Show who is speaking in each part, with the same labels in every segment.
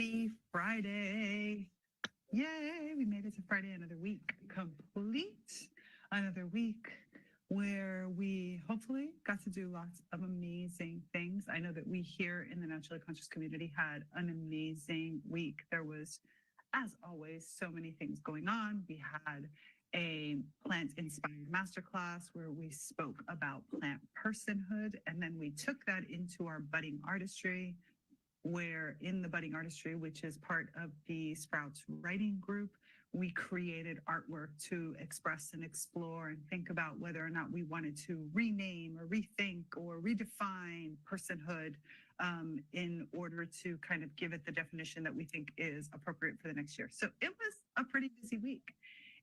Speaker 1: Happy Friday. Yay, we made it to Friday, another week complete, another week where we hopefully got to do lots of amazing things. I know that we here in the Naturally Conscious community had an amazing week. There was, as always, so many things going on. We had a plant-inspired masterclass where we spoke about plant personhood, and then we took that into our budding artistry, where in the budding artistry, which is part of the Sprouts writing group, we created artwork to express and explore and think about whether or not we wanted to rename or rethink or redefine personhood in order to kind of give it the definition that we think is appropriate for the next year. So it was a pretty busy week.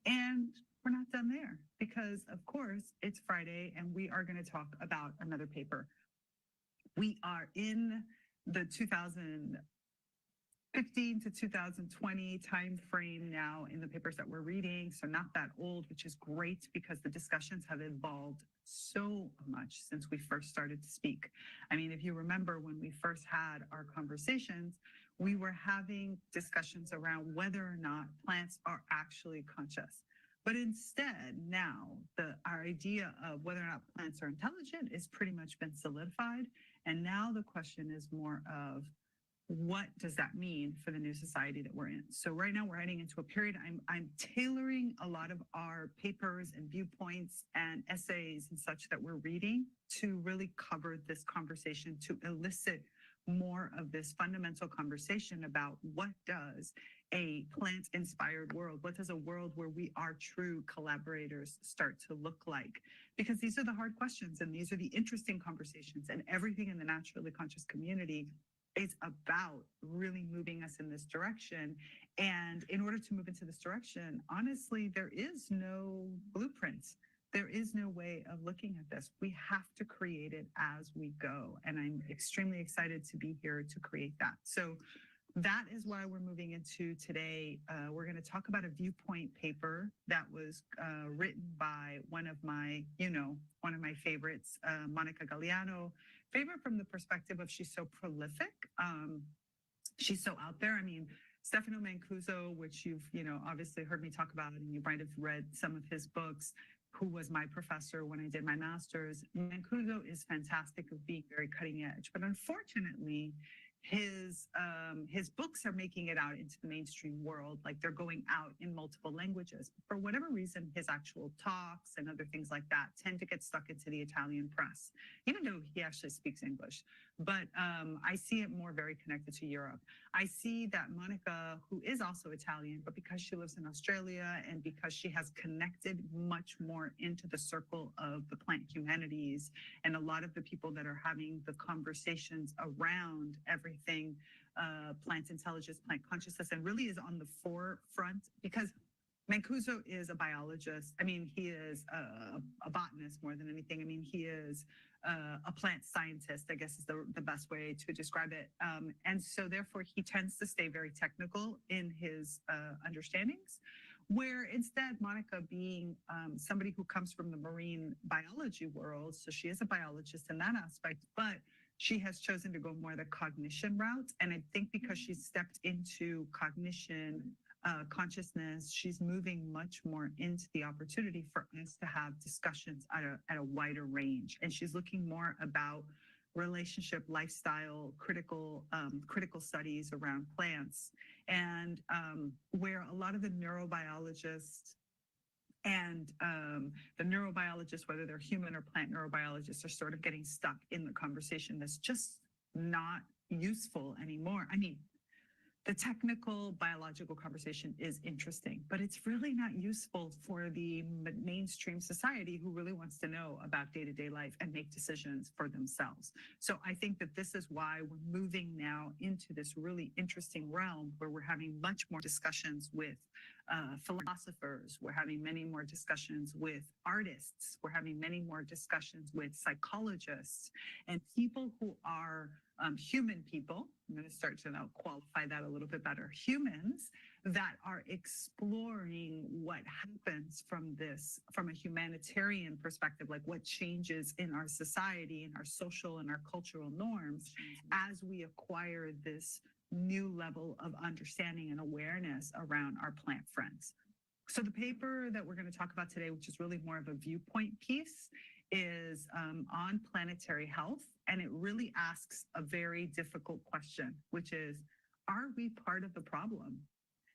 Speaker 1: And we're not done there because, of course, it's Friday and we are going to talk about another paper. We are in the 2015 to 2020 time frame now in the papers that we're reading, so not that old, which is great because the discussions have evolved so much since we first started to speak. I mean, if you remember when we first had our conversations, we were having discussions around whether or not plants are actually conscious. But instead, now, our idea of whether or not plants are intelligent is pretty much been solidified. And now the question is more of what does that mean for the new society that we're in? So right now we're heading into a period, I'm tailoring a lot of our papers and viewpoints and essays and such that we're reading to really cover this conversation, to elicit more of this fundamental conversation about what does a plant-inspired world, what does a world where we are true collaborators start to look like? Because these are the hard questions and these are the interesting conversations, and everything in the naturally conscious community is about really moving us in this direction. And in order to move into this direction, honestly, there is no blueprint. There is no way of looking at this. We have to create it as we go. And I'm extremely excited to be here to create that. So that is why we're moving into today. We're going to talk about a viewpoint paper that was written by one of my favorites, Monica Galliano. Favorite from the perspective of she's so prolific. She's so out there. I mean, Stefano Mancuso, which you've obviously heard me talk about, and you might have read some of his books, who was my professor when I did my master's. Mancuso is fantastic of being very cutting edge, but unfortunately, his books are making it out into the mainstream world, like they're going out in multiple languages. For whatever reason, his actual talks and other things like that tend to get stuck into the Italian press, even though he actually speaks English. But I see it more very connected to Europe. I see that Monica, who is also Italian, but because she lives in Australia and because she has connected much more into the circle of the plant humanities and a lot of the people that are having the conversations around everything plant intelligence, plant consciousness, and really is on the forefront because Mancuso is a biologist. I mean, he is a botanist more than anything. I mean, he is a plant scientist, I guess is the best way to describe it. And so therefore, he tends to stay very technical in his understandings, where instead Monica being somebody who comes from the marine biology world, so she is a biologist in that aspect, but she has chosen to go more the cognition route. And I think because she's stepped into cognition, consciousness, she's moving much more into the opportunity for us to have discussions at a wider range. And she's looking more about relationship, lifestyle, critical studies around plants, and where a lot of the neurobiologists and the neurobiologists, whether they're human or plant neurobiologists, are sort of getting stuck in the conversation that's just not useful anymore. I mean, the technical biological conversation is interesting, but it's really not useful for the mainstream society who really wants to know about day-to-day life and make decisions for themselves. So I think that this is why we're moving now into this really interesting realm where we're having much more discussions with philosophers. We're having many more discussions with artists. We're having many more discussions with psychologists and people who are human people. I'm going to start to now qualify that a little bit better. Humans that are exploring what happens from a humanitarian perspective, like what changes in our society, in our social and our cultural norms as we acquire this new level of understanding and awareness around our plant friends. So the paper that we're going to talk about today, which is really more of a viewpoint piece, is on planetary health. And it really asks a very difficult question, which is, are we part of the problem?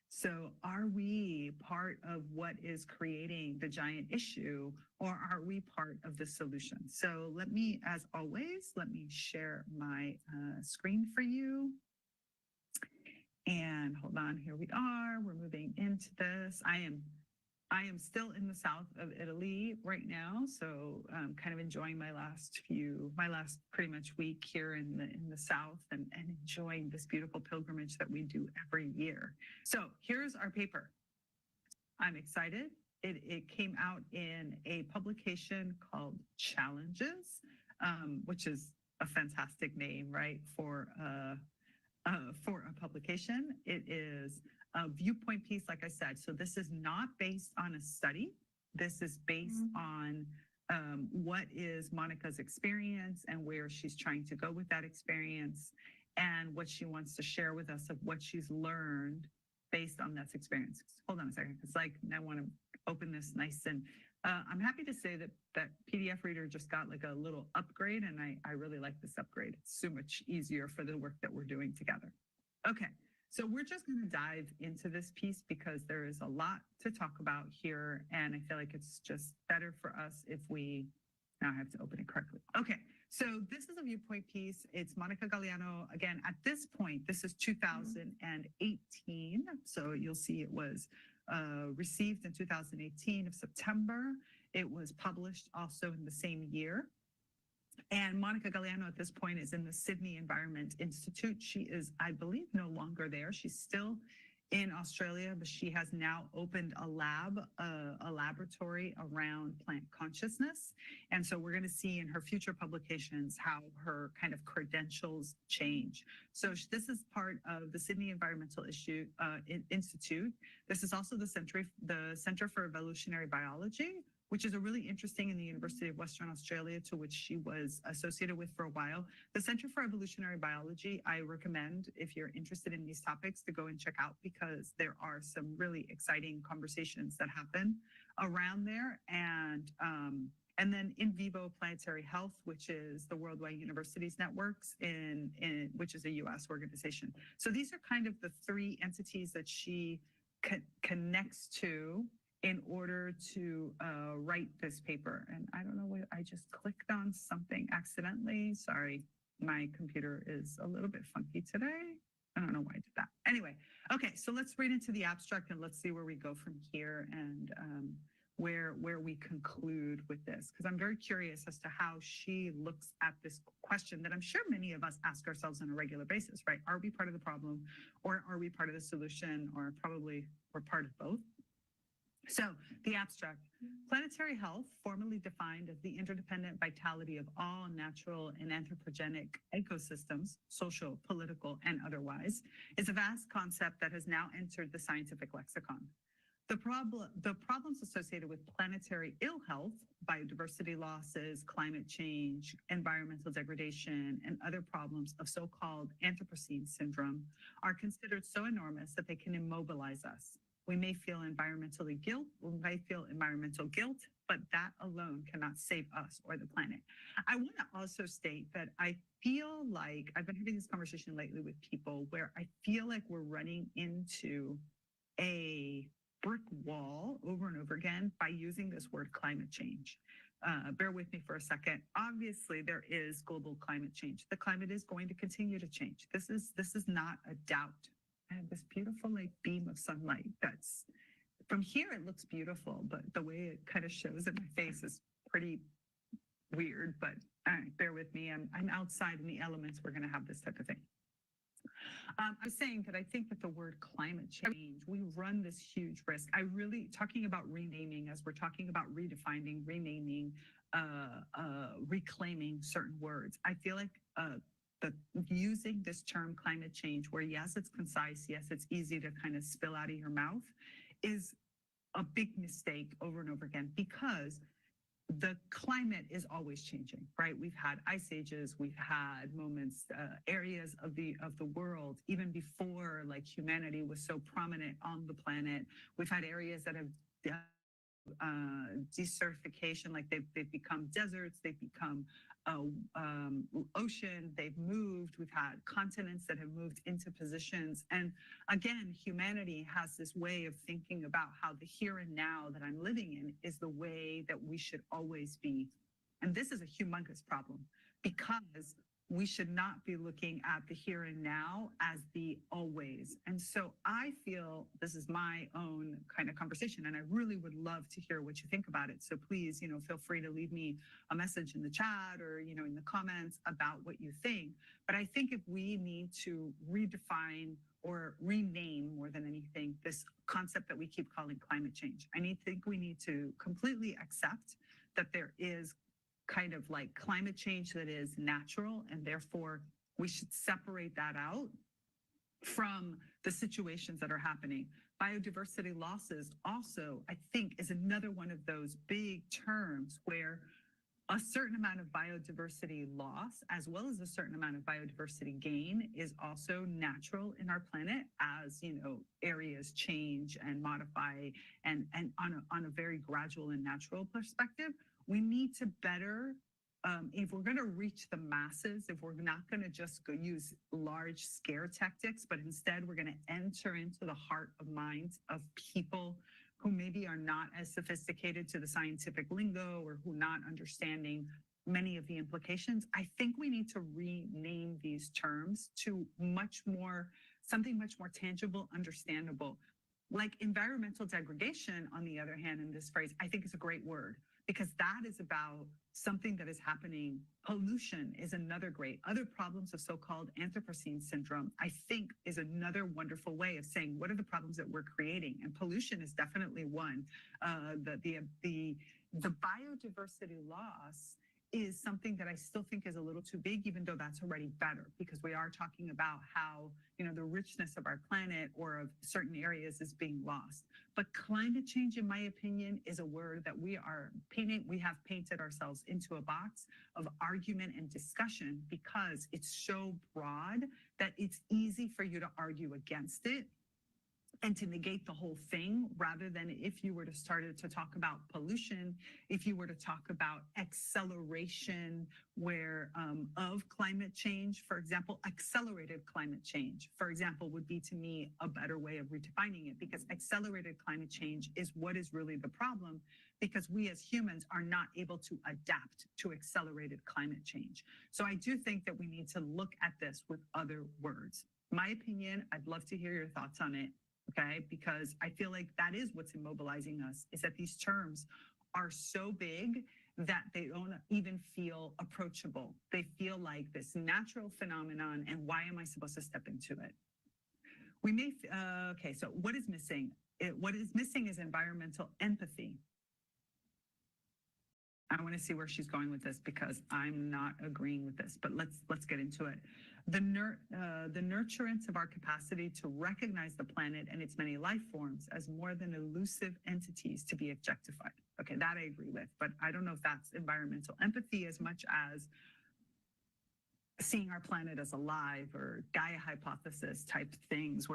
Speaker 1: So are we part of what is creating the giant issue, or are we part of the solution? So let me, as always, let me share my screen for you. And hold on, here we are. We're moving into this. I am still in the south of Italy right now, so kind of enjoying my last pretty much week here in the south, and enjoying this beautiful pilgrimage that we do every year. So here's our paper. I'm excited. It came out in a publication called Challenges, which is a fantastic name, right, for a publication. It is a viewpoint piece, like I said. So this is not based on a study. This is based on what is Monica's experience and where she's trying to go with that experience, and what she wants to share with us of what she's learned based on that experience. Hold on a second. It's like, I want to open this nice, and I'm happy to say that PDF Reader just got like a little upgrade, and I really like this upgrade. It's so much easier for the work that we're doing together. Okay, so we're just going to dive into this piece because there is a lot to talk about here, and I feel like it's just better for us if we, now I have to open it correctly. Okay, so this is a viewpoint piece. It's Monica Galliano. Again, at this point, this is 2018, so you'll see it was received in 2018 of September. It was published also in the same year. And Monica Galliano at this point is in the Sydney Environment Institute. She is, I believe, no longer there. She's still in Australia, but she has now opened a laboratory around plant consciousness. And so we're going to see in her future publications how her kind of credentials change. So this is part of the Sydney Environmental Institute. This is also the Center for Evolutionary Biology, which is a really interesting in the University of Western Australia, to which she was associated with for a while. The Center for Evolutionary Biology, I recommend, if you're interested in these topics, to go and check out, because there are some really exciting conversations that happen around there. And then In Vivo Planetary Health, which is the Worldwide Universities Networks, which is a US organization. So these are kind of the three entities that she connects to in order to write this paper. And I don't know what, I just clicked on something accidentally. Sorry, my computer is a little bit funky today. I don't know why I did that. Anyway, okay, so let's read into the abstract and let's see where we go from here, and where we conclude with this. Because I'm very curious as to how she looks at this question that I'm sure many of us ask ourselves on a regular basis, right? Are we part of the problem, or are we part of the solution, or probably we're part of both? So the abstract: planetary health, formally defined as the interdependent vitality of all natural and anthropogenic ecosystems, social, political, and otherwise, is a vast concept that has now entered the scientific lexicon. The problems associated with planetary ill health, biodiversity losses, climate change, environmental degradation, and other problems of so-called Anthropocene syndrome are considered so enormous that they can immobilize us. We may feel environmental guilt, but that alone cannot save us or the planet. I want to also state that I feel like I've been having this conversation lately with people where I feel like we're running into a brick wall over and over again by using this word climate change. Bear with me for a second. Obviously, there is global climate change. The climate is going to continue to change. This is not a doubt. I have this beautiful like beam of sunlight that's, from here it looks beautiful, but the way it kind of shows in my face is pretty weird. But bear with me. I'm outside in the elements. We're going to have this type of thing. I was saying that I think that the word climate change, we run this huge risk. Talking about renaming, as we're talking about redefining, renaming, reclaiming certain words. I feel like using this term climate change, where yes, it's concise, yes, it's easy to kind of spill out of your mouth, is a big mistake over and over again, because the climate is always changing, right? We've had ice ages, we've had moments, areas of the world, even before like humanity was so prominent on the planet. We've had areas that have desertification, like they've become deserts, they've become ocean, they've moved. We've had continents that have moved into positions. And again, humanity has this way of thinking about how the here and now that I'm living in is the way that we should always be. And this is a humongous problem because we should not be looking at the here and now as the always. And so I feel this is my own kind of conversation, and I really would love to hear what you think about it. So please, feel free to leave me a message in the chat or, in the comments about what you think. But I think if we need to redefine or rename more than anything, this concept that we keep calling climate change, think we need to completely accept that there is kind of like climate change that is natural, and therefore we should separate that out from the situations that are happening. Biodiversity losses also, I think, is another one of those big terms where a certain amount of biodiversity loss, as well as a certain amount of biodiversity gain, is also natural in our planet as, areas change and modify and on a very gradual and natural perspective. We need to better, if we're going to reach the masses, if we're not going to just go use large scare tactics, but instead we're going to enter into the heart of minds of people who maybe are not as sophisticated to the scientific lingo or who not understanding many of the implications, I think we need to rename these terms to something much more tangible, understandable. Like environmental degradation, on the other hand, in this phrase, I think is a great word, because that is about something that is happening. Pollution is another great. Other problems of so-called Anthropocene syndrome, I think, is another wonderful way of saying what are the problems that we're creating, and pollution is definitely one. The biodiversity loss is something that I still think is a little too big, even though that's already better, because we are talking about how, the richness of our planet or of certain areas is being lost. But climate change, in my opinion, is a word that we have painted ourselves into a box of argument and discussion because it's so broad that it's easy for you to argue against it and to negate the whole thing, rather than if you were to start to talk about pollution, if you were to talk about acceleration of climate change, for example, accelerated climate change, for example, would be to me a better way of redefining it, because accelerated climate change is what is really the problem, because we as humans are not able to adapt to accelerated climate change. So I do think that we need to look at this with other words. My opinion, I'd love to hear your thoughts on it. Okay, because I feel like that is what's immobilizing us, is that these terms are so big that they don't even feel approachable. They feel like this natural phenomenon, and why am I supposed to step into it? Okay, so what is missing? What is missing is environmental empathy. I want to see where she's going with this, because I'm not agreeing with this, but let's get into it. The nurturance of our capacity to recognize the planet and its many life forms as more than elusive entities to be objectified. Okay, that I agree with, but I don't know if that's environmental empathy as much as seeing our planet as alive or Gaia hypothesis type things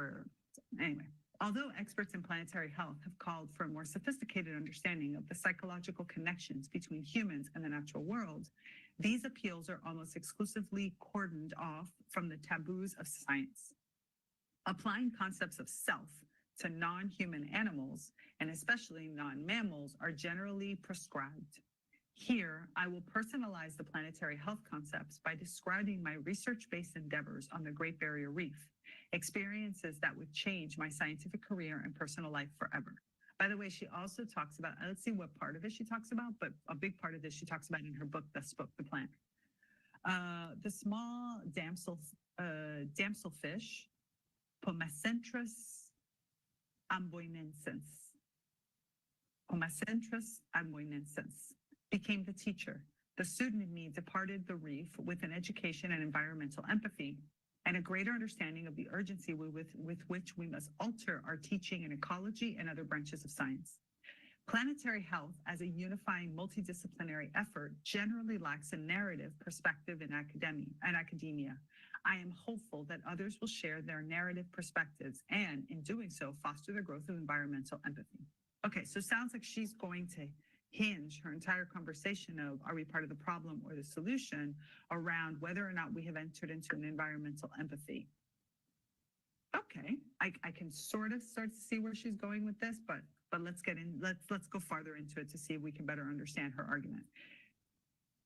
Speaker 1: anyway. Although experts in planetary health have called for a more sophisticated understanding of the psychological connections between humans and the natural world, these appeals are almost exclusively cordoned off from the taboos of science. Applying concepts of self to non-human animals, and especially non-mammals, are generally prescribed. Here, I will personalize the planetary health concepts by describing my research-based endeavors on the Great Barrier Reef, experiences that would change my scientific career and personal life forever. By the way, she also talks about, let's see what part of it she talks about, but a big part of this she talks about in her book, The Spoke the Plant. The small damselfish, Pomacentrus amboinensis, became the teacher. The student in me departed the reef with an education in environmental empathy and a greater understanding of the urgency with which we must alter our teaching in ecology and other branches of science. Planetary health as a unifying multidisciplinary effort generally lacks a narrative perspective in academia. I am hopeful that others will share their narrative perspectives and, in doing so, foster the growth of environmental empathy. Okay, so it sounds like she's going to hinge her entire conversation of are we part of the problem or the solution around whether or not we have entered into an environmental empathy. Okay, I can sort of start to see where she's going with this, but let's go farther into it to see if we can better understand her argument.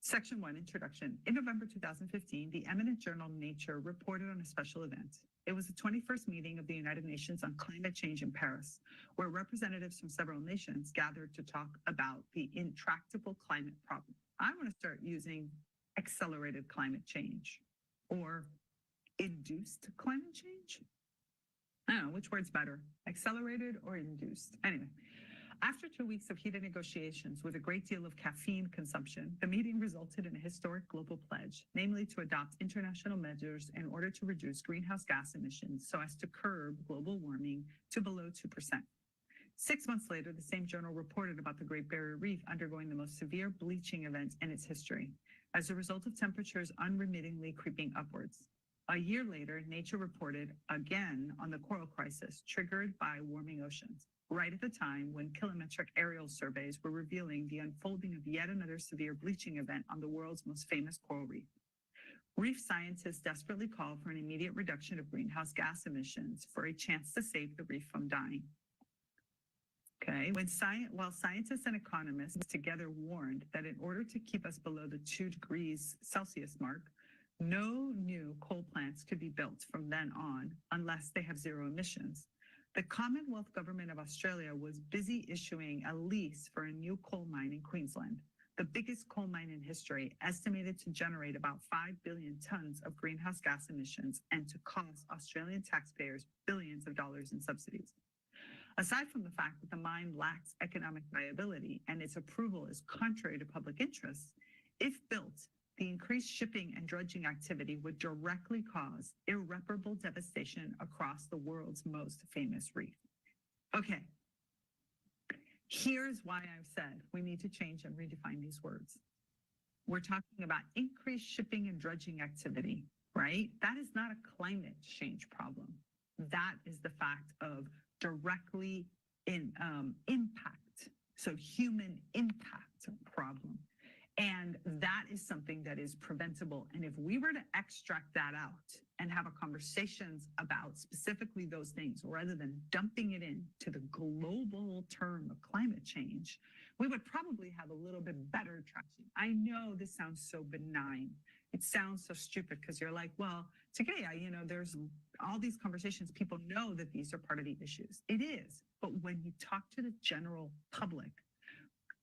Speaker 1: Section 1, Introduction. In November 2015, the eminent journal Nature reported on a special event. It was the 21st meeting of the United Nations on climate change in Paris, where representatives from several nations gathered to talk about the intractable climate problem. I want to start using accelerated climate change or induced climate change. I don't know, which word's better, accelerated or induced? Anyway, after 2 weeks of heated negotiations with a great deal of caffeine consumption, the meeting resulted in a historic global pledge, namely to adopt international measures in order to reduce greenhouse gas emissions so as to curb global warming to below 2%. 6 months later, the same journal reported about the Great Barrier Reef undergoing the most severe bleaching event in its history, as a result of temperatures unremittingly creeping upwards. A year later, Nature reported again on the coral crisis triggered by warming oceans, right at the time when kilometric aerial surveys were revealing the unfolding of yet another severe bleaching event on the world's most famous coral reef. Reef scientists desperately call for an immediate reduction of greenhouse gas emissions for a chance to save the reef from dying. Okay, while scientists and economists together warned that in order to keep us below the 2 degrees Celsius mark, no new coal plants could be built from then on unless they have zero emissions. The Commonwealth Government of Australia was busy issuing a lease for a new coal mine in Queensland, the biggest coal mine in history, estimated to generate about 5 billion tons of greenhouse gas emissions and to cost Australian taxpayers billions of dollars in subsidies. Aside from the fact that the mine lacks economic viability and its approval is contrary to public interests, if built, the increased shipping and dredging activity would directly cause irreparable devastation across the world's most famous reef. Okay, here's why I've said we need to change and redefine these words. We're talking about increased shipping and dredging activity, right? That is not a climate change problem. That is the fact of directly impact, so human impact problem. And that is something that is preventable. And if we were to extract that out and have a conversations about specifically those things, rather than dumping it into the global term of climate change, we would probably have a little bit better traction. I know this sounds so benign. It sounds so stupid because you're like, well, today, there's all these conversations. People know that these are part of the issues. It is. But when you talk to the general public,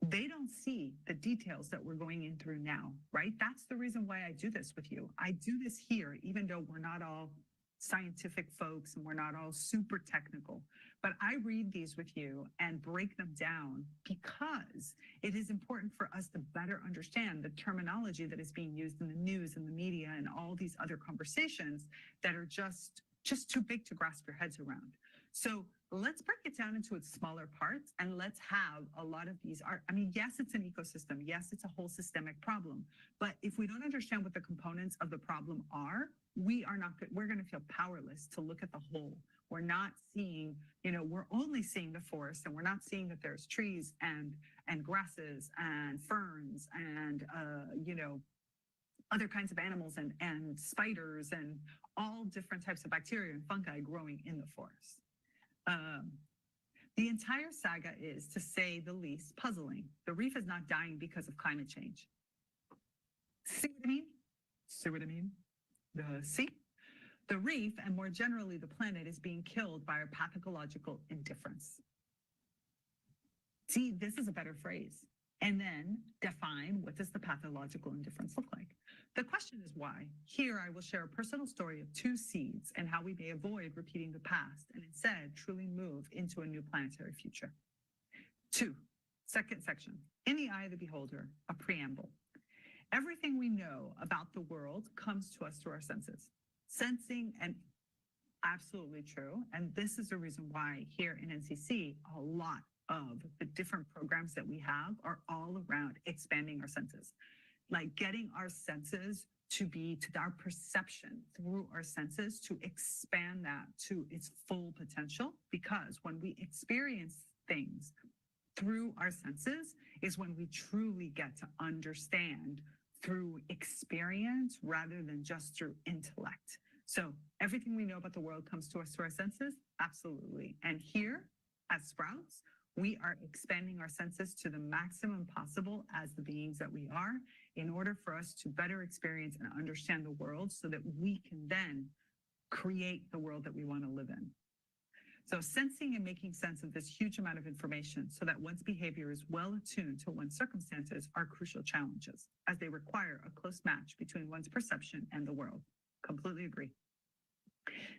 Speaker 1: they don't see the details that we're going in through now, right? That's the reason why I do this with you. I do this here, even though we're not all scientific folks and we're not all super technical, but I read these with you and break them down because it is important for us to better understand the terminology that is being used in the news and the media and all these other conversations that are just too big to grasp your heads around. So let's break it down into its smaller parts and let's have a lot of these yes, it's an ecosystem. Yes, it's a whole systemic problem. But if we don't understand what the components of the problem are, we're going to feel powerless to look at the whole. We're not seeing, we're only seeing the forest and we're not seeing that there's trees and grasses and ferns and, other kinds of animals and spiders and all different types of bacteria and fungi growing in the forest. The entire saga is, to say the least, puzzling. The reef is not dying because of climate change. See what I mean? See what I mean? The reef, and more generally the planet, is being killed by our pathological indifference. See, this is a better phrase. And then define, what does the pathological indifference look like? The question is why. Here I will share a personal story of 2 seeds and how we may avoid repeating the past and instead truly move into a new planetary future. 2, second section, in the eye of the beholder, a preamble. Everything we know about the world comes to us through our senses. Sensing, and absolutely true. And this is the reason why here in NCC, a lot of the different programs that we have are all around expanding our senses, like getting our senses to our perception through our senses, to expand that to its full potential. Because when we experience things through our senses is when we truly get to understand through experience rather than just through intellect. So everything we know about the world comes to us through our senses? Absolutely. And here at Sprouts, we are expanding our senses to the maximum possible as the beings that we are in order for us to better experience and understand the world so that we can then create the world that we want to live in. So sensing and making sense of this huge amount of information so that one's behavior is well attuned to one's circumstances are crucial challenges, as they require a close match between one's perception and the world. Completely agree.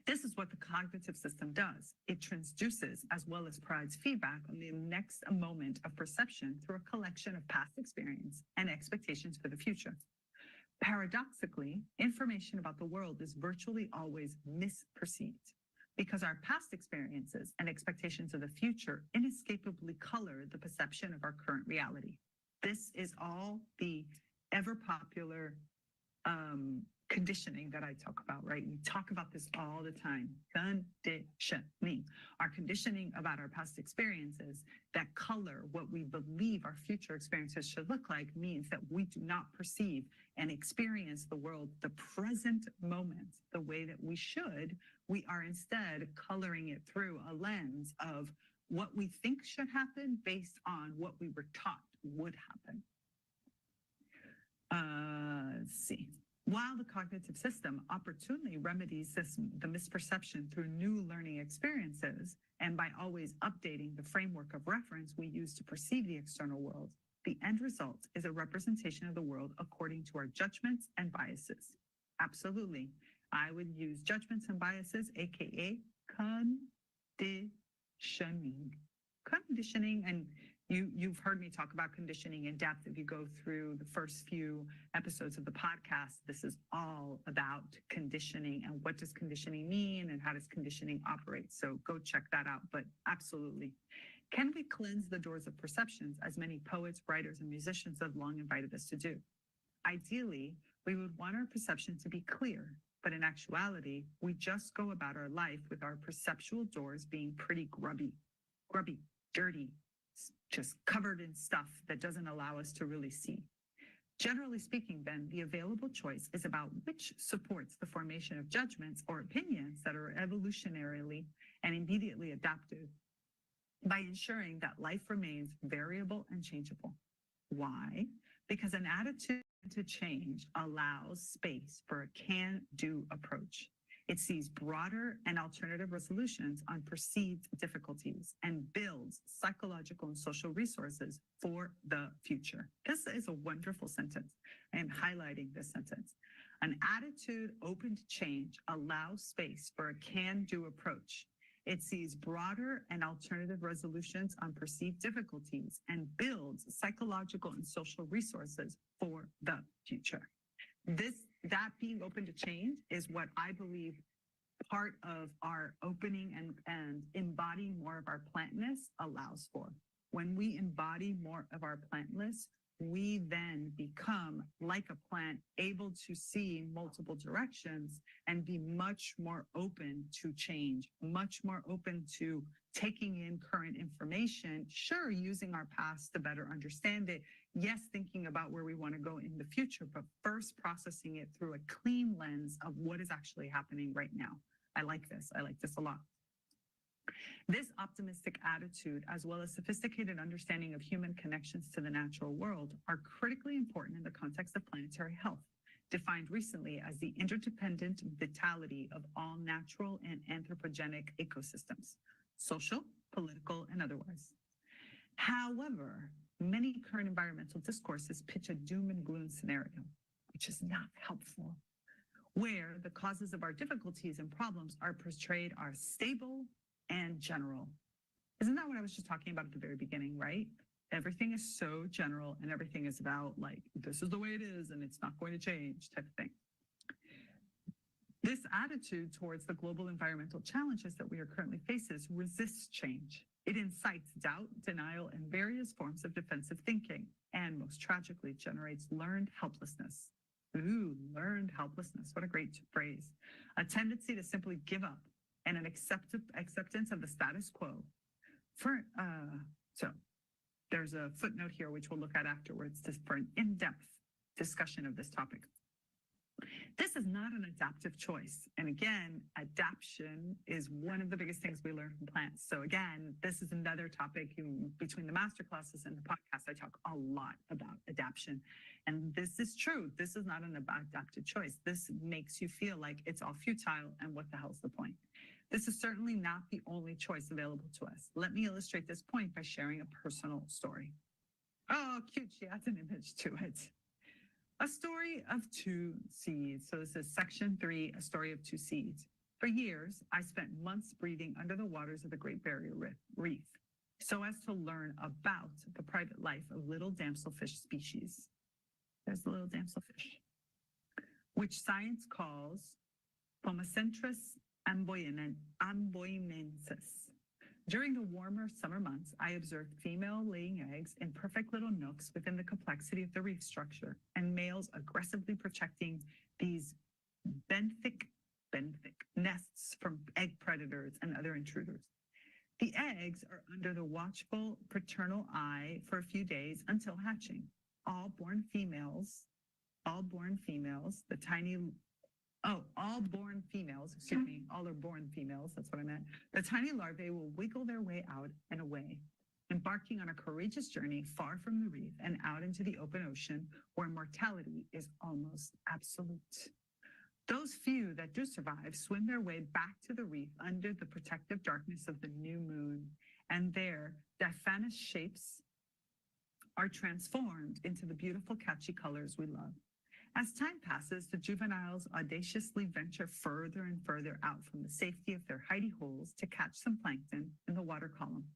Speaker 1: This is what the cognitive system does. It transduces as well as provides feedback on the next moment of perception through a collection of past experience and expectations for the future. Paradoxically, information about the world is virtually always misperceived because our past experiences and expectations of the future inescapably color the perception of our current reality. This is all the ever popular conditioning that I talk about, right? We talk about this all the time. Conditioning. Our conditioning about our past experiences that color what we believe our future experiences should look like means that we do not perceive and experience the world, the present moment, the way that we should. We are instead coloring it through a lens of what we think should happen based on what we were taught would happen. Let's see. While the cognitive system opportunely remedies the misperception through new learning experiences and by always updating the framework of reference we use to perceive the external world, the end result is a representation of the world according to our judgments and biases. Absolutely. I would use judgments and biases, aka conditioning. Conditioning, and you've heard me talk about conditioning in depth. If you go through the first few episodes of the podcast, this is all about conditioning and what does conditioning mean and how does conditioning operate. So go check that out. But absolutely. Can we cleanse the doors of perceptions, as many poets, writers, and musicians have long invited us to do? Ideally, we would want our perception to be clear, but in actuality, we just go about our life with our perceptual doors being pretty grubby, dirty, just covered in stuff that doesn't allow us to really see. Generally speaking, then, the available choice is about which supports the formation of judgments or opinions that are evolutionarily and immediately adaptive by ensuring that life remains variable and changeable. Why? Because an attitude to change allows space for a can-do approach. It sees broader and alternative resolutions on perceived difficulties and builds psychological and social resources for the future. This is a wonderful sentence. I am highlighting this sentence. An attitude open to change allows space for a can-do approach. It sees broader and alternative resolutions on perceived difficulties and builds psychological and social resources for the future. That being open to change is what I believe part of our opening and embodying more of our plantness allows for. When we embody more of our plantness, we then become like a plant, able to see multiple directions and be much more open to change, much more open to taking in current information, sure, using our past to better understand it. Yes, thinking about where we want to go in the future, but first processing it through a clean lens of what is actually happening right now. I like this. I like this a lot. This optimistic attitude, as well as sophisticated understanding of human connections to the natural world, are critically important in the context of planetary health, defined recently as the interdependent vitality of all natural and anthropogenic ecosystems, social, political, and otherwise. However, many current environmental discourses pitch a doom and gloom scenario, which is not helpful, where the causes of our difficulties and problems are portrayed as stable and general. Isn't that what I was just talking about at the very beginning, right? Everything is so general and everything is about like, this is the way it is and it's not going to change type of thing. This attitude towards the global environmental challenges that we are currently facing resists change. It incites doubt, denial, and various forms of defensive thinking, and most tragically generates learned helplessness. Ooh, learned helplessness. What a great phrase. A tendency to simply give up and an acceptance of the status quo. So there's a footnote here, which we'll look at afterwards for an in-depth discussion of this topic. This is not an adaptive choice. And again, adaptation is one of the biggest things we learn from plants. So again, this is another topic between the master classes and the podcast. I talk a lot about adaptation. And this is true. This is not an adaptive choice. This makes you feel like it's all futile and what the hell's the point? This is certainly not the only choice available to us. Let me illustrate this point by sharing a personal story. Oh, cute. She adds an image to it. A story of two seeds. So this is section 3, a story of two seeds. For years, I spent months breathing under the waters of the Great Barrier Reef so as to learn about the private life of little damselfish species. There's the little damselfish, which science calls Pomacentris amboinensis. During the warmer summer months, I observed female laying eggs in perfect little nooks within the complexity of the reef structure, and males aggressively protecting these benthic nests from egg predators and other intruders. The eggs are under the watchful paternal eye for a few days until hatching. All born females, all are born females, that's what I meant. The tiny larvae will wiggle their way out and away, embarking on a courageous journey far from the reef and out into the open ocean where mortality is almost absolute. Those few that do survive swim their way back to the reef under the protective darkness of the new moon, and their diaphanous shapes are transformed into the beautiful catchy colors we love. As time passes, the juveniles audaciously venture further and further out from the safety of their hidey holes to catch some plankton in the water column,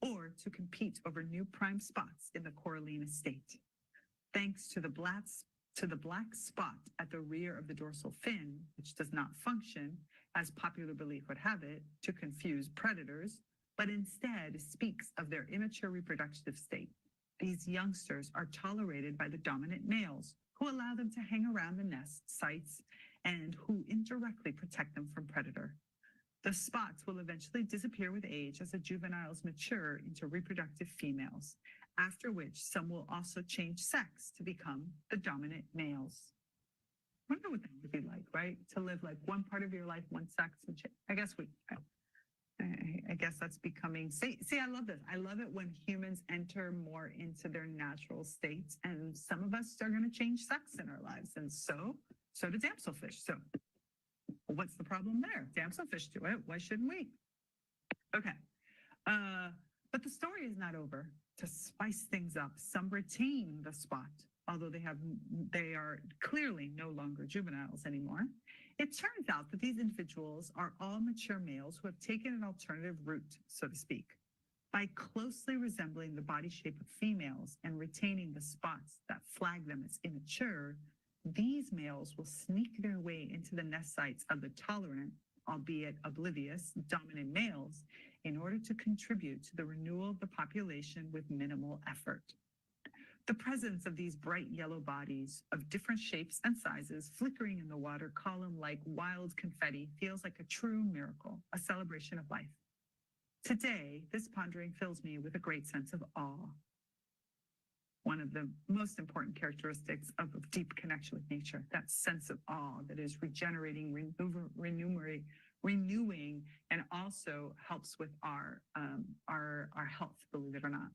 Speaker 1: or to compete over new prime spots in the coralline estate. Thanks to the black spot at the rear of the dorsal fin, which does not function, as popular belief would have it, to confuse predators, but instead speaks of their immature reproductive state. These youngsters are tolerated by the dominant males, who allow them to hang around the nest sites and who indirectly protect them from predator. The spots will eventually disappear with age as the juveniles mature into reproductive females, after which some will also change sex to become the dominant males. I wonder what that would be like, right? To live like one part of your life, one sex, and I guess that's becoming, see, I love this. I love it when humans enter more into their natural states, and some of us are going to change sex in our lives. And so do damselfish. So what's the problem there? Damselfish do it. Why shouldn't we? Okay. But the story is not over. To spice things up, some retain the spot, although they are clearly no longer juveniles anymore. It turns out that these individuals are all mature males who have taken an alternative route, so to speak. By closely resembling the body shape of females and retaining the spots that flag them as immature, these males will sneak their way into the nest sites of the tolerant, albeit oblivious, dominant males in order to contribute to the renewal of the population with minimal effort. The presence of these bright yellow bodies of different shapes and sizes flickering in the water column like wild confetti feels like a true miracle, a celebration of life. Today, this pondering fills me with a great sense of awe. One of the most important characteristics of a deep connection with nature, that sense of awe that is regenerating, renewing, and also helps with our health, believe it or not.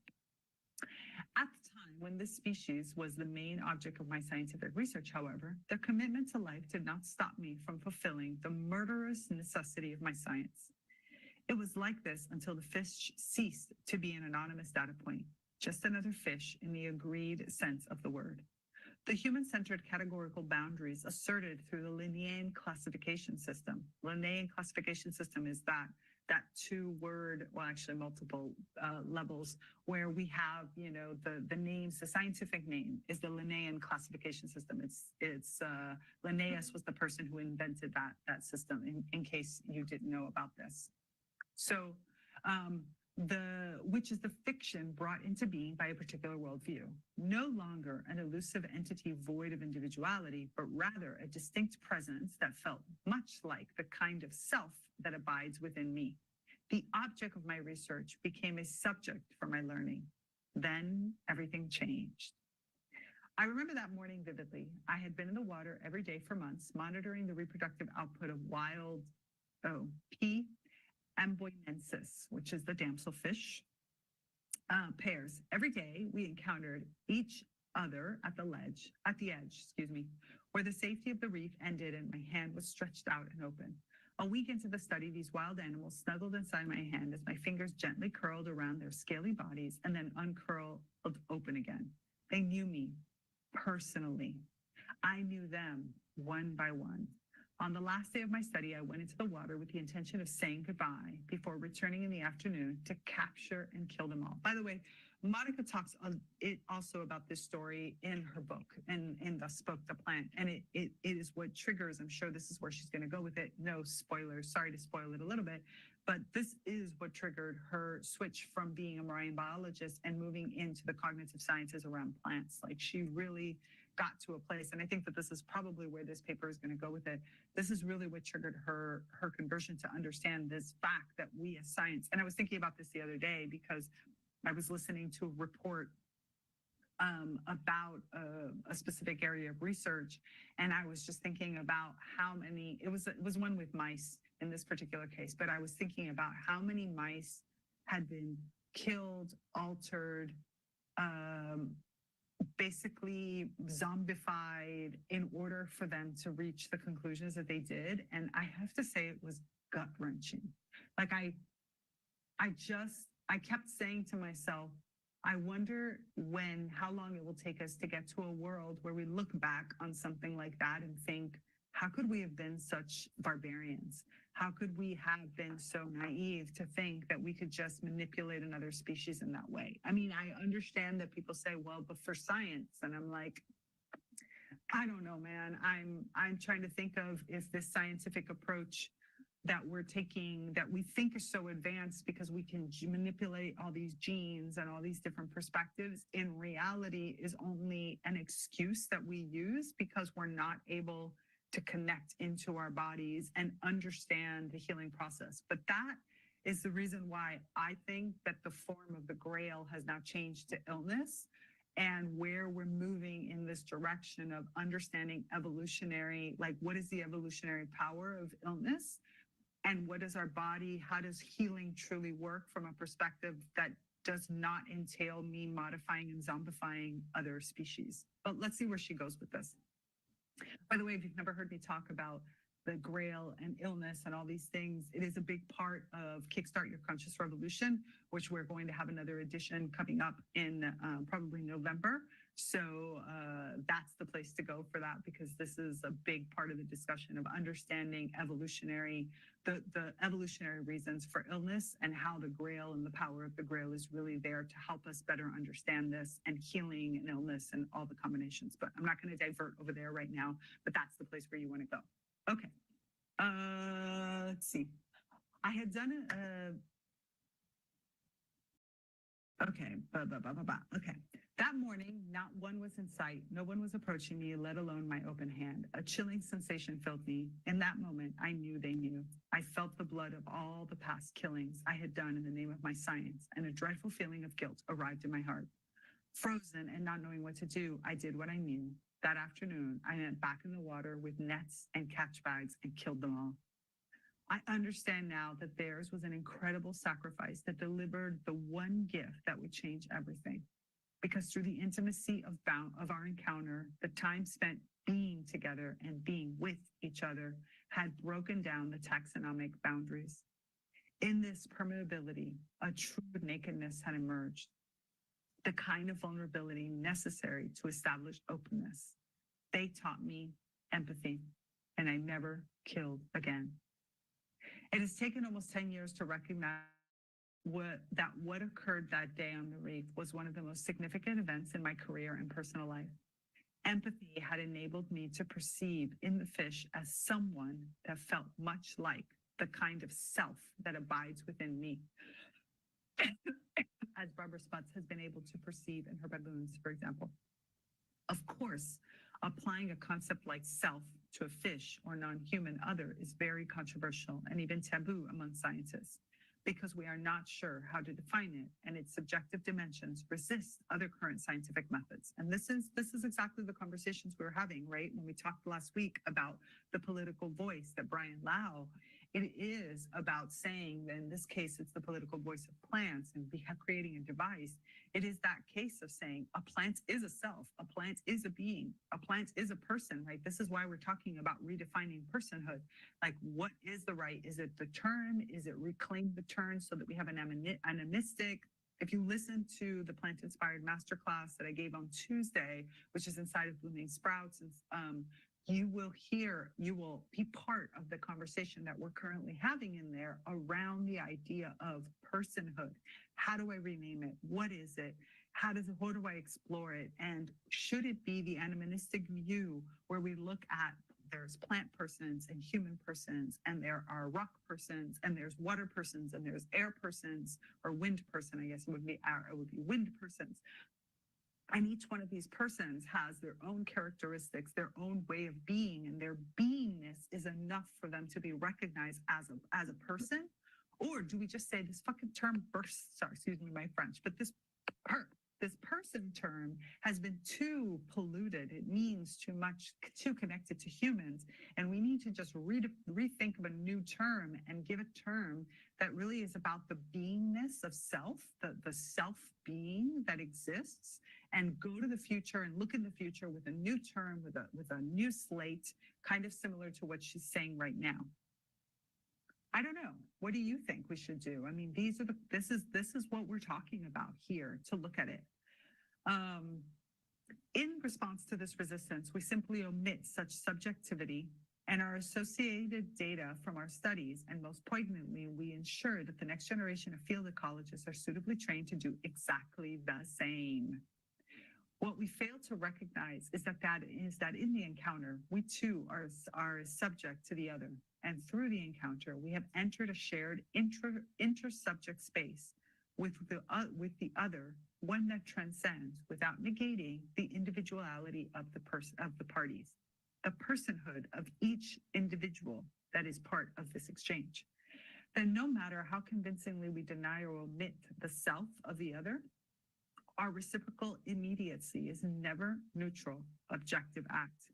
Speaker 1: At the time when this species was the main object of my scientific research, however, their commitment to life did not stop me from fulfilling the murderous necessity of my science. It was like this until the fish ceased to be an anonymous data point, just another fish in the agreed sense of the word. The human-centered categorical boundaries asserted through the Linnaean classification system. Linnaean classification system is that two-word, well, actually multiple levels, where we have, the names, the scientific name is the Linnaean classification system. It's Linnaeus was the person who invented that system, in case you didn't know about this. So which is the fiction brought into being by a particular worldview, no longer an elusive entity void of individuality, but rather a distinct presence that felt much like the kind of self that abides within me. The object of my research became a subject for my learning. Then everything changed. I remember that morning vividly. I had been in the water every day for months, monitoring the reproductive output of wild P. amboinensis, which is the damselfish pairs. Every day we encountered each other at the edge, where the safety of the reef ended and my hand was stretched out and open. A week into the study, these wild animals snuggled inside my hand as my fingers gently curled around their scaly bodies and then uncurled open again. They knew me personally. I knew them one by one. On the last day of my study, I went into the water with the intention of saying goodbye before returning in the afternoon to capture and kill them all. By the way, Monica talks also about this story in her book, and Thus Spoke the Plant. And it is what triggers, I'm sure this is where she's going to go with it. No spoilers, sorry to spoil it a little bit, but this is what triggered her switch from being a marine biologist and moving into the cognitive sciences around plants. Like, she really got to a place, and I think that this is probably where this paper is going to go with it. This is really what triggered her conversion to understand this fact that we as science, and I was thinking about this the other day because I was listening to a report about a specific area of research, and I was just thinking about how many, it was one with mice in this particular case, but I was thinking about how many mice had been killed, altered, basically zombified in order for them to reach the conclusions that they did. And I have to say, it was gut-wrenching. Like, I kept saying to myself, I wonder how long it will take us to get to a world where we look back on something like that and think, how could we have been such barbarians? How could we have been so naive to think that we could just manipulate another species in that way? I mean, I understand that people say, well, but for science, and I'm like, I don't know, man. I'm trying to think of if this scientific approach that we're taking, that we think is so advanced because we can manipulate all these genes and all these different perspectives, in reality is only an excuse that we use because we're not able to connect into our bodies and understand the healing process. But that is the reason why I think that the form of the Grail has now changed to illness, and where we're moving in this direction of understanding evolutionary, like, what is the evolutionary power of illness? And what is our body? How does healing truly work from a perspective that does not entail me modifying and zombifying other species? But let's see where she goes with this. By the way, if you've never heard me talk about the Grail and illness and all these things, it is a big part of Kickstart Your Conscious Revolution, which we're going to have another edition coming up in probably November. So that's the place to go for that, because this is a big part of the discussion of understanding the evolutionary reasons for illness, and how the Grail and the power of the Grail is really there to help us better understand this, and healing and illness and all the combinations. But I'm not going to divert over there right now, but that's the place where you want to go. Okay. Let's see. I had done okay. Okay. That morning, not one was in sight. No one was approaching me, let alone my open hand. A chilling sensation filled me. In that moment, I knew they knew. I felt the blood of all the past killings I had done in the name of my science, and a dreadful feeling of guilt arrived in my heart. Frozen and not knowing what to do, I did what I knew. That afternoon, I went back in the water with nets and catch bags and killed them all. I understand now that theirs was an incredible sacrifice that delivered the one gift that would change everything. Because through the intimacy of our encounter, the time spent being together and being with each other had broken down the taxonomic boundaries. In this permeability, a true nakedness had emerged, the kind of vulnerability necessary to establish openness. They taught me empathy, and I never killed again. It has taken almost 10 years to recognize what occurred that day on the reef was one of the most significant events in my career and personal life. Empathy had enabled me to perceive in the fish as someone that felt much like the kind of self that abides within me. as Barbara Sputz has been able to perceive in her baboons, for example. Of course, applying a concept like self to a fish or non-human other is very controversial and even taboo among scientists because we are not sure how to define it and its subjective dimensions resist other current scientific methods. And this is exactly the conversations we were having, right? When we talked last week about the political voice that Brian Lau, it is about saying that in this case, it's the political voice of plants and creating a device. It is that case of saying a plant is a self, a plant is a being, a plant is a person, right? This is why we're talking about redefining personhood. Like, what is the right? Is it the term? Is it reclaim the term so that we have an animistic? If you listen to the plant-inspired masterclass that I gave on Tuesday, which is inside of Blooming Sprouts, you will be part of the conversation that we're currently having in there around the idea of personhood. How do I rename it? What is it? How do I explore it? And should it be the animistic view where we look at there's plant persons and human persons, and there are rock persons, and there's water persons, and there's air persons, or wind person, I guess it would be wind persons. And each one of these persons has their own characteristics, their own way of being, and their beingness is enough for them to be recognized as a person? Or do we just say this fucking term bursts, sorry, excuse me, my French, but this person term has been too polluted. It means too much, too connected to humans. And we need to just rethink of a new term and give a term that really is about the beingness of self, the self-being that exists, and go to the future and look in the future with a new term, with a new slate, kind of similar to what she's saying right now. I don't know. What do you think we should do? I mean, this is what we're talking about here to look at it. In response to this resistance, we simply omit such subjectivity and our associated data from our studies, and most poignantly, we ensure that the next generation of field ecologists are suitably trained to do exactly the same. What we fail to recognize is that in the encounter, we too are subject to the other. And through the encounter, we have entered a shared inter-subject space with the other, one that transcends without negating the individuality of the parties, the personhood of each individual that is part of this exchange. Then no matter how convincingly we deny or omit the self of the other, our reciprocal immediacy is never neutral, objective act.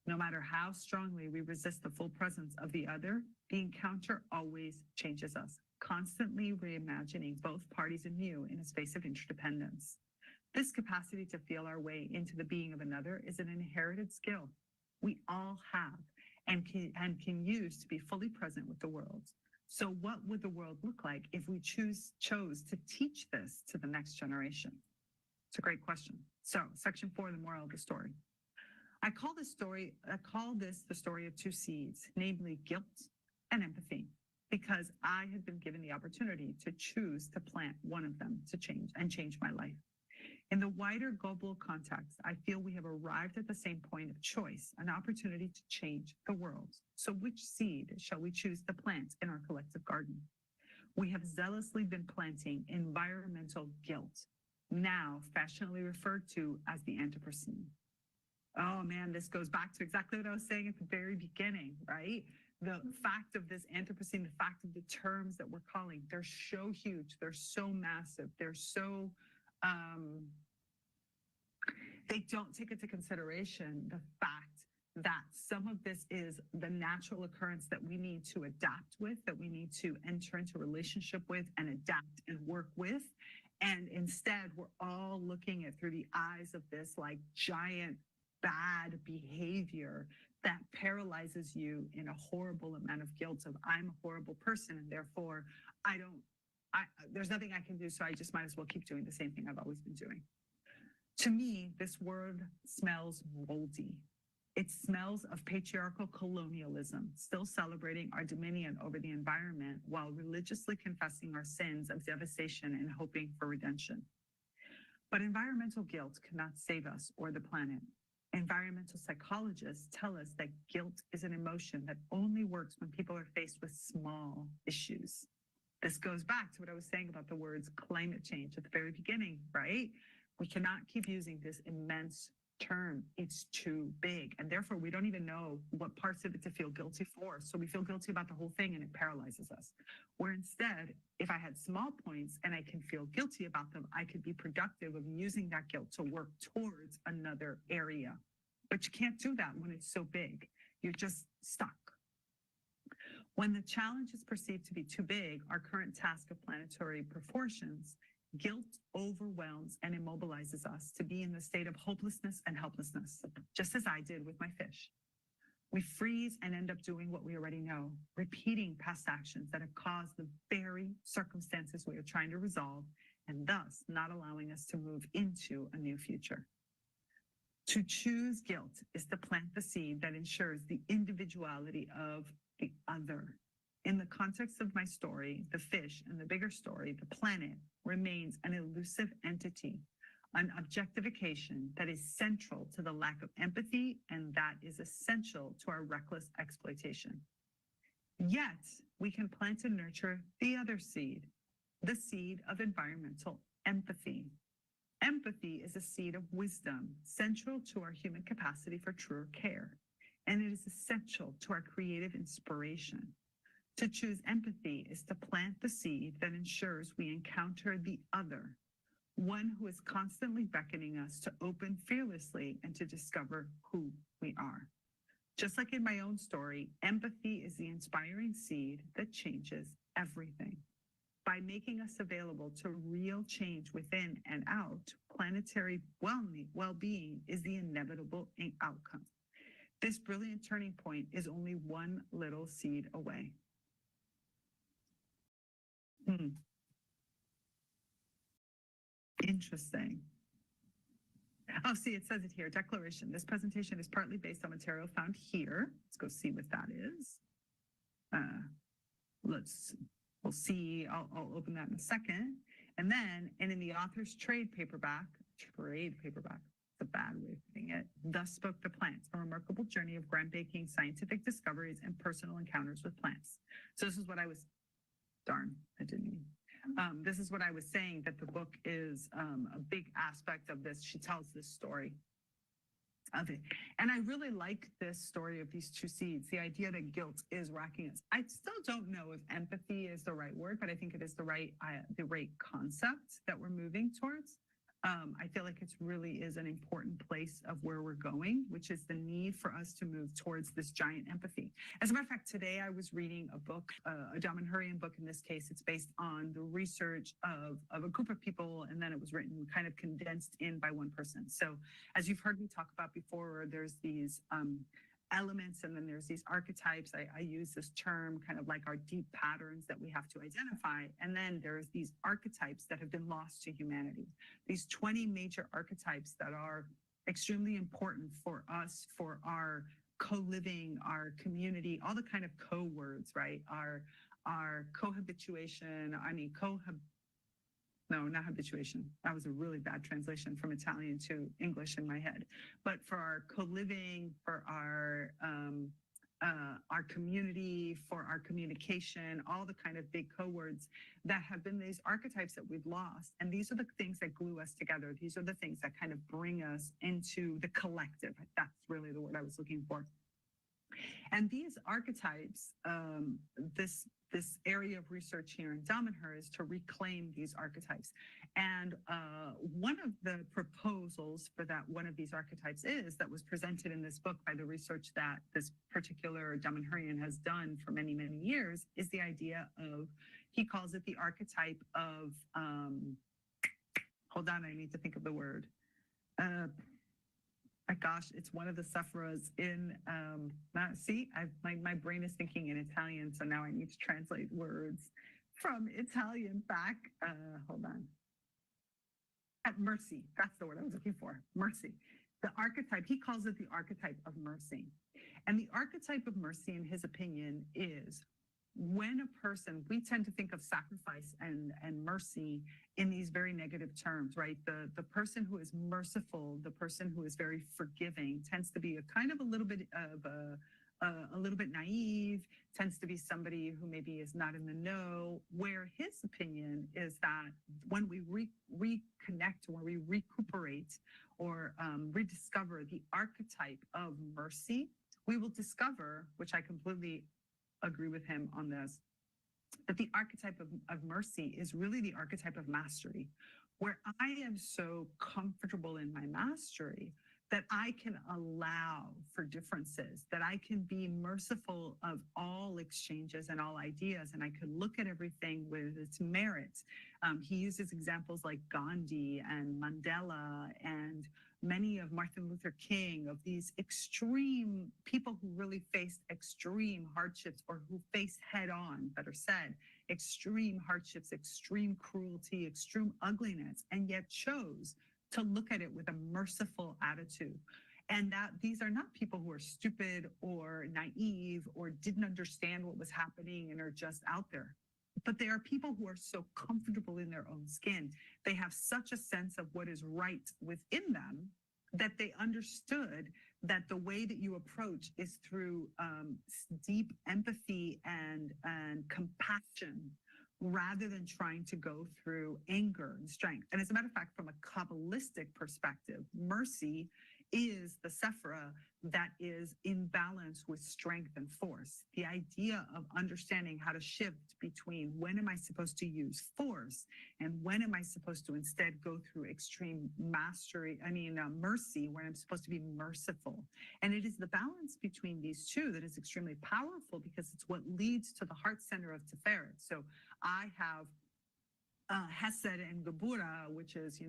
Speaker 1: No matter how strongly we resist the full presence of the other, the encounter always changes us, constantly reimagining both parties anew in a space of interdependence. This capacity to feel our way into the being of another is an inherited skill we all have and can use to be fully present with the world. So what would the world look like if we chose to teach this to the next generation? It's a great question. So, section 4, the moral of the story. I call this the story of two seeds, namely guilt and empathy, because I had been given the opportunity to choose to plant one of them to change my life. In the wider global context, I feel we have arrived at the same point of choice, an opportunity to change the world. So which seed shall we choose to plant in our collective garden? We have zealously been planting environmental guilt, now fashionably referred to as the Anthropocene. Oh man, this goes back to exactly what I was saying at the very beginning, right? The fact of this Anthropocene, the fact of the terms that we're calling, they're so huge, they're so massive, they're so, they don't take into consideration the fact that some of this is the natural occurrence that we need to adapt with, that we need to enter into relationship with and adapt and work with. And instead, we're all looking at through the eyes of this like giant bad behavior that paralyzes you in a horrible amount of guilt of I'm a horrible person and therefore there's nothing I can do, so I just might as well keep doing the same thing I've always been doing. To me, this word smells moldy. It smells of patriarchal colonialism, still celebrating our dominion over the environment while religiously confessing our sins of devastation and hoping for redemption. But environmental guilt cannot save us or the planet. Environmental psychologists tell us that guilt is an emotion that only works when people are faced with small issues. This goes back to what I was saying about the words climate change at the very beginning, right? We cannot keep using this immense term. It's too big. And therefore, we don't even know what parts of it to feel guilty for. So we feel guilty about the whole thing and it paralyzes us. Where instead, if I had small points and I can feel guilty about them, I could be productive of using that guilt to work towards another area. But you can't do that when it's so big. You're just stuck. When the challenge is perceived to be too big, our current task of planetary proportions, guilt overwhelms and immobilizes us to be in the state of hopelessness and helplessness, just as I did with my fish. We freeze and end up doing what we already know, repeating past actions that have caused the very circumstances we are trying to resolve, and thus not allowing us to move into a new future. To choose guilt is to plant the seed that ensures the individuality of the other. In the context of my story, the fish and the bigger story, the planet, remains an elusive entity, an objectification that is central to the lack of empathy and that is essential to our reckless exploitation. Yet, we can plant and nurture the other seed, the seed of environmental empathy. Empathy is a seed of wisdom, central to our human capacity for truer care, and it is essential to our creative inspiration. To choose empathy is to plant the seed that ensures we encounter the other, one who is constantly beckoning us to open fearlessly and to discover who we are. Just like in my own story, empathy is the inspiring seed that changes everything. By making us available to real change within and out, planetary well-being is the inevitable outcome. This brilliant turning point is only one little seed away. Interesting. Oh, see, it says it here. Declaration. This presentation is partly based on material found here. Let's go see what that is. We'll see. I'll open that in a second. And then, and in the author's trade paperback, it's a bad way of putting it, Thus Spoke the Plants, a remarkable journey of groundbreaking scientific discoveries and personal encounters with plants. So this is what I was, this is what I was saying, that the book is a big aspect of this. She tells this story of it. And I really like this story of these two seeds, the idea that guilt is racking us. I still don't know if empathy is the right word, but I think it is the right concept that we're moving towards. I feel like it really is an important place of where we're going, which is the need for us to move towards this giant empathy. As a matter of fact, today I was reading a book, a Hurrian book in this case. It's based on the research of a group of people, and then it was written kind of condensed in by one person. So as you've heard me talk about before, there's these elements, and then there's these archetypes. I use this term kind of like our deep patterns that we have to identify. And then there's these archetypes that have been lost to humanity. These 20 major archetypes that are extremely important for us, for our co-living, our community, all the kind of co-words, right? Our cohabituation, no, not habituation. That was a really bad translation from Italian to English in my head. But for our co-living, for our community, for our communication, all the kind of big co-words that have been these archetypes that we've lost. And these are the things that glue us together. These are the things that kind of bring us into the collective. That's really the word I was looking for. And these archetypes, this area of research here in Damanhur is to reclaim these archetypes. And one of the proposals for that one of these archetypes that was presented in this book by the research that this particular Damanhurian has done for many, many years is the idea of, he calls it the archetype of, hold on, I need to think of the word. Gosh, it's one of the sufferers in, my brain is thinking in Italian, so now I need to translate words from Italian back. Hold on. At mercy, that's the word I was looking for, mercy. The archetype, he calls it the archetype of mercy. And the archetype of mercy, in his opinion, is when a person, we tend to think of sacrifice and mercy in these very negative terms, right? The person who is merciful, the person who is very forgiving tends to be a kind of a little bit of a little bit naive, tends to be somebody who maybe is not in the know, where his opinion is that when we reconnect, when we recuperate or rediscover the archetype of mercy, we will discover, which I completely agree with him on this, that the archetype of mercy is really the archetype of mastery, where I am so comfortable in my mastery that I can allow for differences, that I can be merciful of all exchanges and all ideas, and I could look at everything with its merits. He uses examples like Gandhi and Mandela and many of Martin Luther King, of these extreme people who really faced extreme hardships, or who faced head on, better said, extreme hardships, extreme cruelty, extreme ugliness, and yet chose to look at it with a merciful attitude. And that these are not people who are stupid or naive or didn't understand what was happening and are just out there. But they are people who are so comfortable in their own skin. They have such a sense of what is right within them that they understood that the way that you approach is through deep empathy and compassion, rather than trying to go through anger and strength. And as a matter of fact, from a Kabbalistic perspective, mercy is the sephira that is in balance with strength and force. The idea of understanding how to shift between when am I supposed to use force and when am I supposed to instead go through extreme mercy, when I'm supposed to be merciful. And it is the balance between these two that is extremely powerful, because it's what leads to the heart center of Tiferet. So I have Hesed and Gebura, which is,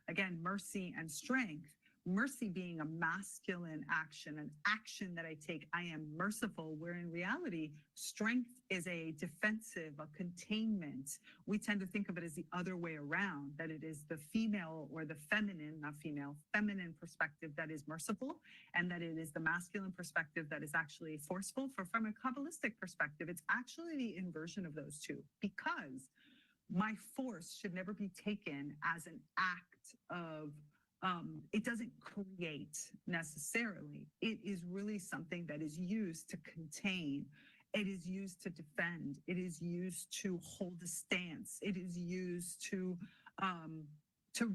Speaker 1: again, mercy and strength. Mercy being a masculine action, an action that I take, I am merciful, where in reality, strength is a defensive, a containment. We tend to think of it as the other way around, that it is the female or the feminine, not female, feminine perspective that is merciful, and that it is the masculine perspective that is actually forceful. From a Kabbalistic perspective, it's actually the inversion of those two, because my force should never be taken as an act of it doesn't create necessarily. It is really something that is used to contain. It is used to defend. It is used to hold a stance. It is used to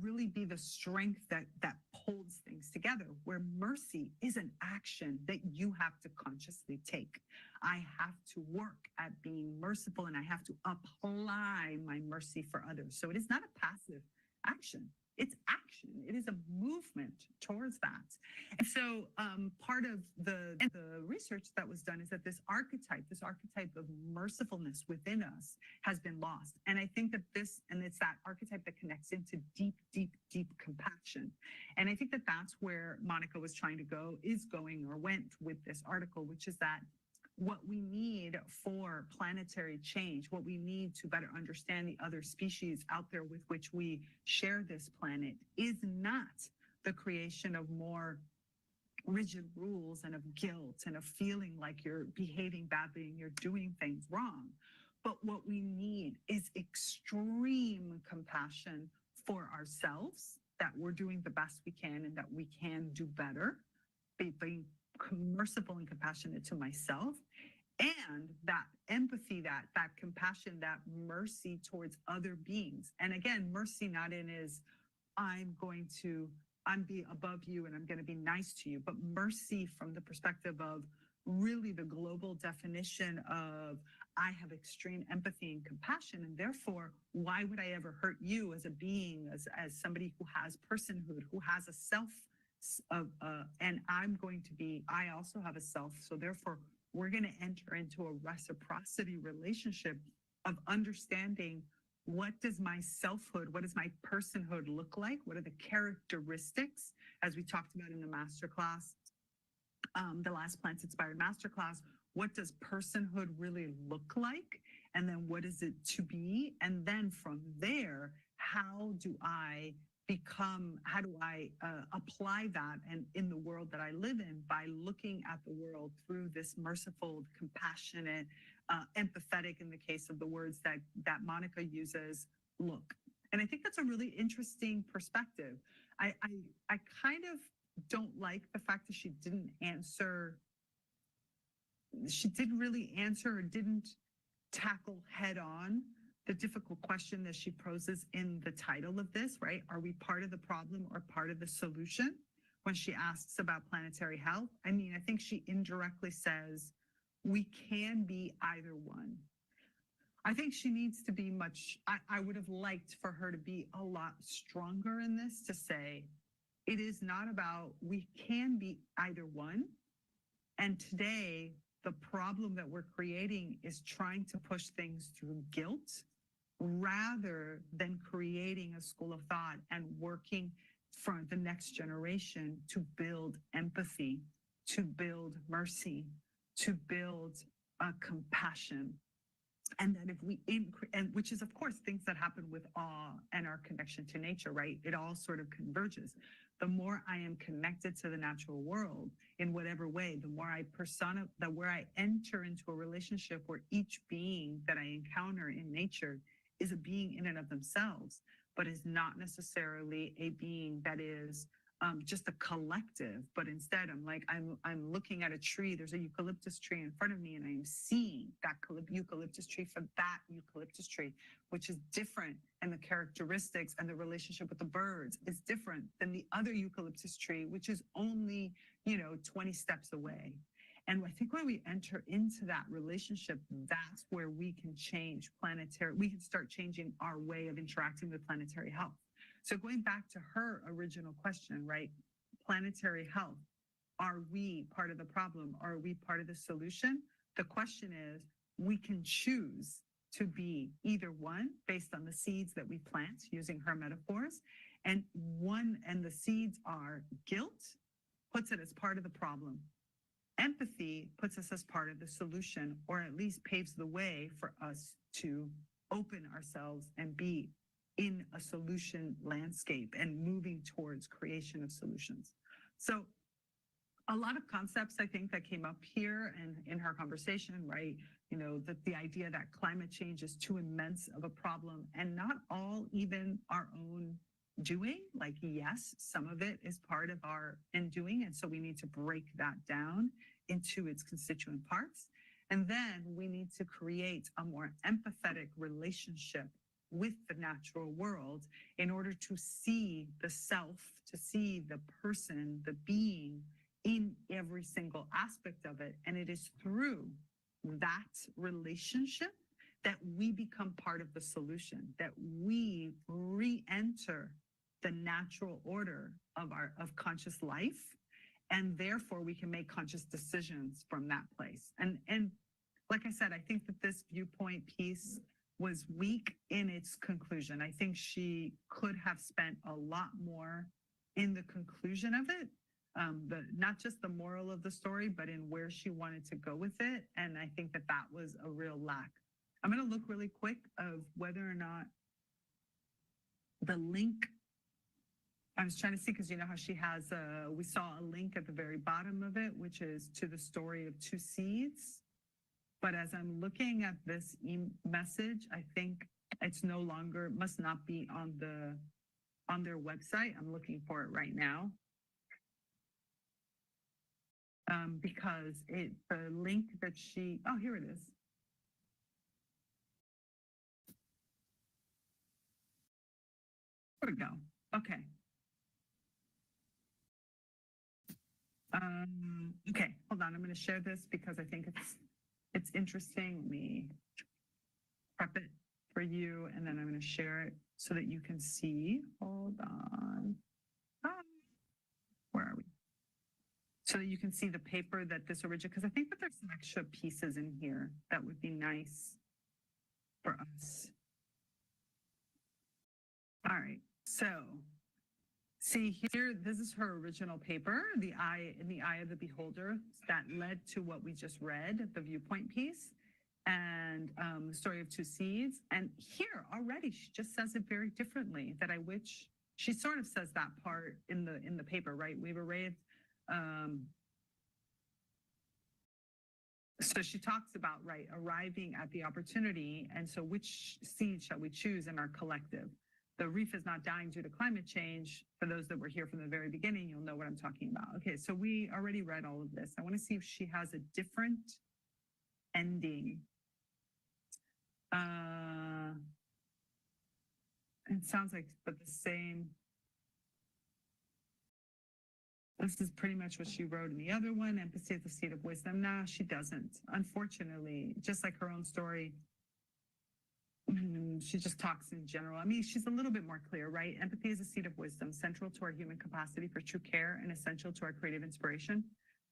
Speaker 1: really be the strength that holds things together, where mercy is an action that you have to consciously take. I have to work at being merciful, and I have to apply my mercy for others. So it is not a passive action. It's action. It is a movement towards that. And so part of the research that was done is that this archetype of mercifulness within us has been lost. And I think that it's that archetype that connects into deep, deep, deep compassion. And I think that that's where Monica was trying to went with this article, which is that what we need for planetary change, what we need to better understand the other species out there with which we share this planet, is not the creation of more rigid rules and of guilt and of feeling like you're behaving badly and you're doing things wrong. But what we need is extreme compassion for ourselves, that we're doing the best we can and that we can do better, being merciful and compassionate to myself, and that empathy, that compassion, that mercy towards other beings. And again, mercy not in is I'm be above you and I'm going to be nice to you, but mercy from the perspective of really the global definition of I have extreme empathy and compassion, and therefore why would I ever hurt you as a being, as somebody who has personhood, who has a self, and I also have a self. So therefore, we're going to enter into a reciprocity relationship of understanding, what does my selfhood, what does my personhood look like? What are the characteristics, as we talked about in the masterclass, the last Plants Inspired Masterclass? What does personhood really look like? And then what is it to be? And then from there, how do I apply that and in the world that I live in, by looking at the world through this merciful, compassionate, empathetic, in the case of the words that Monica uses, look. And I think that's a really interesting perspective. I kind of don't like the fact that she didn't answer she didn't really answer or didn't tackle head on the difficult question that she poses in the title of this, right? Are we part of the problem or part of the solution? When she asks about planetary health, I mean, I think she indirectly says we can be either one. I think she needs to be I would have liked for her to be a lot stronger in this, to say, it is not about, we can be either one. And today, the problem that we're creating is trying to push things through guilt rather than creating a school of thought and working for the next generation to build empathy, to build mercy, to build compassion. And that if we increase, and which is of course things that happen with awe and our connection to nature, right? It all sort of converges. The more I am connected to the natural world in whatever way, the more where I enter into a relationship where each being that I encounter in nature is a being in and of themselves, but is not necessarily a being that is just a collective, but instead I'm looking at a tree. There's a eucalyptus tree in front of me, and I am seeing that eucalyptus tree for that eucalyptus tree, which is different, and the characteristics and the relationship with the birds is different than the other eucalyptus tree, which is only 20 steps away. And I think when we enter into that relationship, that's where we can change we can start changing our way of interacting with planetary health. So going back to her original question, right? Planetary health. Are we part of the problem? Are we part of the solution? The question is, we can choose to be either one based on the seeds that we plant, using her metaphors. And the seeds are guilt, puts it as part of the problem. Empathy puts us as part of the solution, or at least paves the way for us to open ourselves and be in a solution landscape and moving towards creation of solutions. So a lot of concepts, I think, that came up here and in her conversation, right? The idea that climate change is too immense of a problem, and not all even our own doing. Like, yes, some of it is part of our undoing, and so we need to break that down into its constituent parts. And then we need to create a more empathetic relationship with the natural world in order to see the self, to see the person, the being in every single aspect of it. And it is through that relationship that we become part of the solution, that we re-enter the natural order of conscious life. And therefore we can make conscious decisions from that place. And like I said, I think that this viewpoint piece was weak in its conclusion. I think she could have spent a lot more in the conclusion of it, not just the moral of the story, but in where she wanted to go with it. And I think that was a real lack. I'm going to look really quick of whether or not the link, I was trying to see, because you know how she has, we saw a link at the very bottom of it, which is to the story of two seeds. But as I'm looking at this message, I think it's no longer, must not be on their website. I'm looking for it right now. Because the link that here it is. There we go. Okay. Okay, hold on. I'm going to share this because I think it's interesting. Let me prep it for you, and then I'm going to share it so that you can see. Hold on. Where are we? So that you can see the paper that this originated, because I think that there's some extra pieces in here that would be nice for us. All right, so see here, this is her original paper, in the eye of the beholder, that led to what we just read, the viewpoint piece, and the story of two seeds. And here already, she just says it very differently. She sort of says that part in the paper, right? We've arrayed. So she talks about, right, arriving at the opportunity. And so which seed shall we choose in our collective? The reef is not dying due to climate change. For those that were here from the very beginning, you'll know what I'm talking about. Okay, so we already read all of this. I want to see if she has a different ending. It sounds like, but the same. This is pretty much what she wrote in the other one. Empathy is the seed of wisdom. Nah, she doesn't. Unfortunately, just like her own story, she just talks in general. I mean, she's a little bit more clear, right? Empathy is a seed of wisdom, central to our human capacity for true care and essential to our creative inspiration.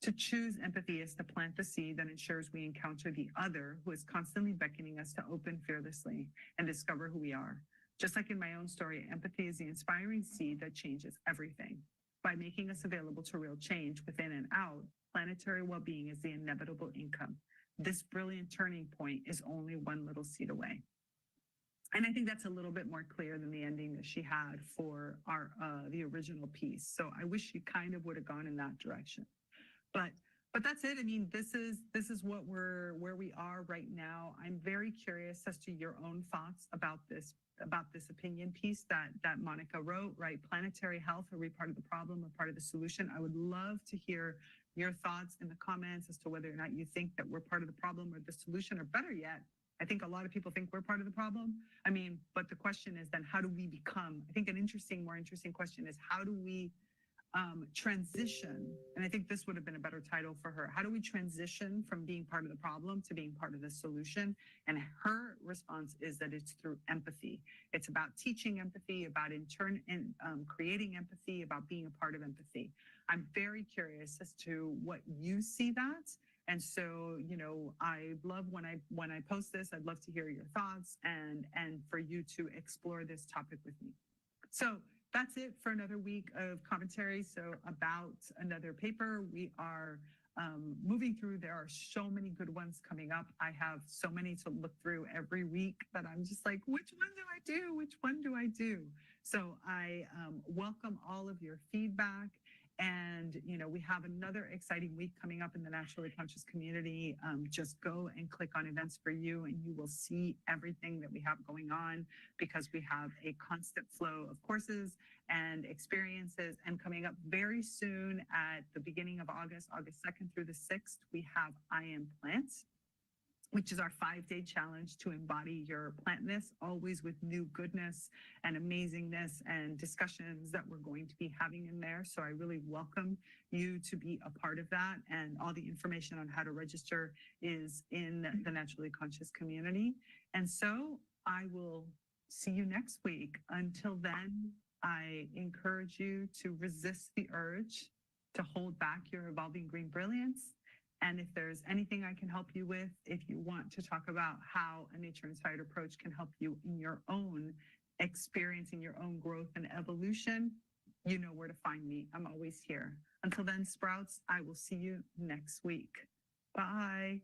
Speaker 1: To choose empathy is to plant the seed that ensures we encounter the other who is constantly beckoning us to open fearlessly and discover who we are. Just like in my own story, empathy is the inspiring seed that changes everything. By making us available to real change within and out, planetary well-being is the inevitable income. This brilliant turning point is only one little seed away. And I think that's a little bit more clear than the ending that she had for our the original piece. So I wish she kind of would have gone in that direction. But that's it. I mean, this is what where we are right now. I'm very curious as to your own thoughts about this opinion piece that Monica wrote, right? Planetary health, are we part of the problem or part of the solution? I would love to hear your thoughts in the comments as to whether or not you think that we're part of the problem or the solution, or better yet, I think a lot of people think we're part of the problem. I mean, but the question is then, how do we become? I think more interesting question is, how do we transition? And I think this would have been a better title for her. How do we transition from being part of the problem to being part of the solution? And her response is that it's through empathy. It's about teaching empathy, about creating empathy, about being a part of empathy. I'm very curious as to what you see that. And so, I love when I post this, I'd love to hear your thoughts and for you to explore this topic with me. So that's it for another week of commentary. So about another paper, we are moving through. There are so many good ones coming up. I have so many to look through every week that I'm just like, which one do I do? Which one do I do? So I welcome all of your feedback. And, we have another exciting week coming up in the Naturally Conscious community. Just go and click on events for you, and you will see everything that we have going on, because we have a constant flow of courses and experiences. And coming up very soon at the beginning of August 2nd through the 6th, we have I Am Plant, which is our 5-day challenge to embody your plantness, always with new goodness and amazingness and discussions that we're going to be having in there. So I really welcome you to be a part of that. And all the information on how to register is in the Naturally Conscious community. And so I will see you next week. Until then, I encourage you to resist the urge to hold back your evolving green brilliance. And if there's anything I can help you with, if you want to talk about how a nature-inspired approach can help you in your own experience, in your own growth and evolution, you know where to find me. I'm always here. Until then, Sprouts, I will see you next week. Bye.